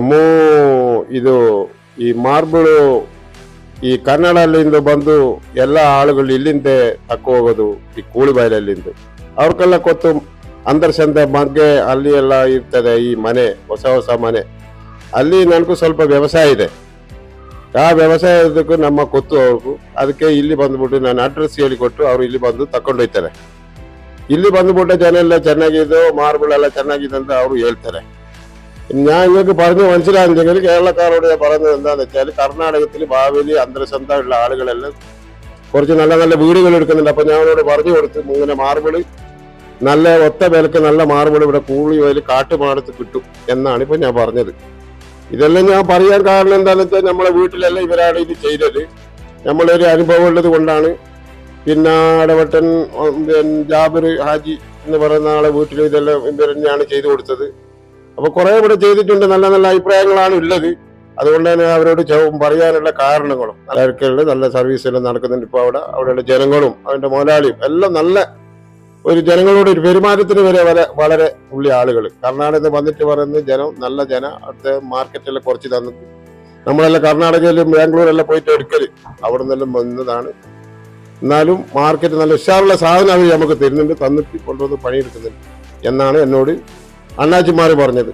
ನಮ್ಮೂ ಇದು ಈ ಮಾರ್ಬಲ್ ಈ ಕನ್ನಡಲ್ಲಿಂದ ಬಂದು ಎಲ್ಲ ಆಳುಗಳು ಇಲ್ಲಿಂದ ತಕ್ಕ ಹೋಗೋದು ಈ ಕೂಳಿಬೈಲಲ್ಲಿಂದ ಅವ್ರಿಗೆಲ್ಲ ಗೊತ್ತು ಅಂದರ್ಶಂದ ಬಗ್ಗೆ ಅಲ್ಲಿ ಎಲ್ಲ ಇರ್ತದೆ ಈ ಮನೆ ಹೊಸ ಹೊಸ ಮನೆ ಅಲ್ಲಿ ನನಗೂ ಸ್ವಲ್ಪ ವ್ಯವಸಾಯ ಇದೆ ಆ ವ್ಯವಸಾಯದಕ್ಕೂ ನಮ್ಮ ಗೊತ್ತು ಅವ್ರಿಗೂ ಅದಕ್ಕೆ ಇಲ್ಲಿ ಬಂದ್ಬಿಟ್ಟು ನಾನು ಅಡ್ರೆಸ್ ಹೇಳಿಕೊಟ್ಟು ಅವ್ರು ಇಲ್ಲಿ ಬಂದು ತಕೊಂಡೋಗ್ತಾರೆ ಇಲ್ಲಿ ಬಂದ್ಬಿಟ್ಟು ಜನ ಎಲ್ಲ ಚೆನ್ನಾಗಿದ್ದು മാർബിൾ എല്ലാം ಚೆನ್ನಾಗಿದೆ ಅಂತ ಅವರು ಹೇಳ್ತಾರೆ ഞാൻ നിങ്ങൾക്ക് പറഞ്ഞു മനസ്സിലാകുന്നെങ്കിൽ കേരളക്കാരോട് പറയുന്നത് എന്താണെന്ന് വെച്ചാൽ കർണാടകത്തിൽ ഭാവിയിൽ അന്തർസന്ധമുള്ള ആളുകളെല്ലാം കുറച്ച് നല്ല നല്ല വീടുകൾ എടുക്കുന്നുണ്ട് അപ്പൊ ഞാൻ അവരോട് പറഞ്ഞു കൊടുത്തു ഇങ്ങനെ മാർബിൾ നല്ല ഒത്ത വിലക്ക് നല്ല മാർബിൾ ഇവിടെ കൂളി വയൽ കാട്ടുമാടത്ത് കിട്ടും എന്നാണ് ഇപ്പൊ ഞാൻ പറഞ്ഞത് ഇതെല്ലാം ഞാൻ പറയാൻ കാരണം എന്താണെന്ന് വെച്ചാൽ നമ്മളെ വീട്ടിലെല്ലാം ഇവരാണ് ഇത് ചെയ്തത് നമ്മളൊരു അനുഭവം ഉള്ളത് കൊണ്ടാണ് പിന്നെ ഇടവട്ടൻ ജാബിർ ഹാജി എന്ന് പറയുന്ന ആളെ വീട്ടിൽ ഇതെല്ലാം ഇവർ തന്നെയാണ് ചെയ്തു കൊടുത്തത് അപ്പൊ കുറെ ഇവിടെ ചെയ്തിട്ടുണ്ട് നല്ല നല്ല അഭിപ്രായങ്ങളാണ് ഉള്ളത് അതുകൊണ്ട് തന്നെ അവരോട് പറയാനുള്ള കാരണങ്ങളും അവർക്കുള്ള നല്ല സർവീസ് എല്ലാം നടക്കുന്നുണ്ട് ഇപ്പൊ അവിടെയുള്ള ജനങ്ങളും അവന്റെ മുതലാളിയും എല്ലാം നല്ല ഒരു ജനങ്ങളോട് ഒരു പെരുമാറ്റത്തിന് വരെ വളരെ ഉള്ള ആളുകൾ കർണാടകത്തിൽ വന്നിട്ട് പറയുന്നത് ജനം നല്ല അവിടുത്തെ മാർക്കറ്റെല്ലാം കുറച്ച് തന്നിട്ട് നമ്മളെല്ലാം കർണാടകയിലും ബാംഗ്ലൂരെല്ലാം പോയിട്ട് എടുക്കല് അവിടെ നിന്നെല്ലാം വന്നതാണ് എന്നാലും മാർക്കറ്റ് നല്ല ഉഷാറുള്ള സാധനം അവർ നമുക്ക് തരുന്നുണ്ട് തന്നിട്ട് കൊണ്ടുവന്ന് പണിയെടുക്കുന്നുണ്ട് എന്നാണ് എന്നോട് അണ്ണാച്ചിമാർ പറഞ്ഞത്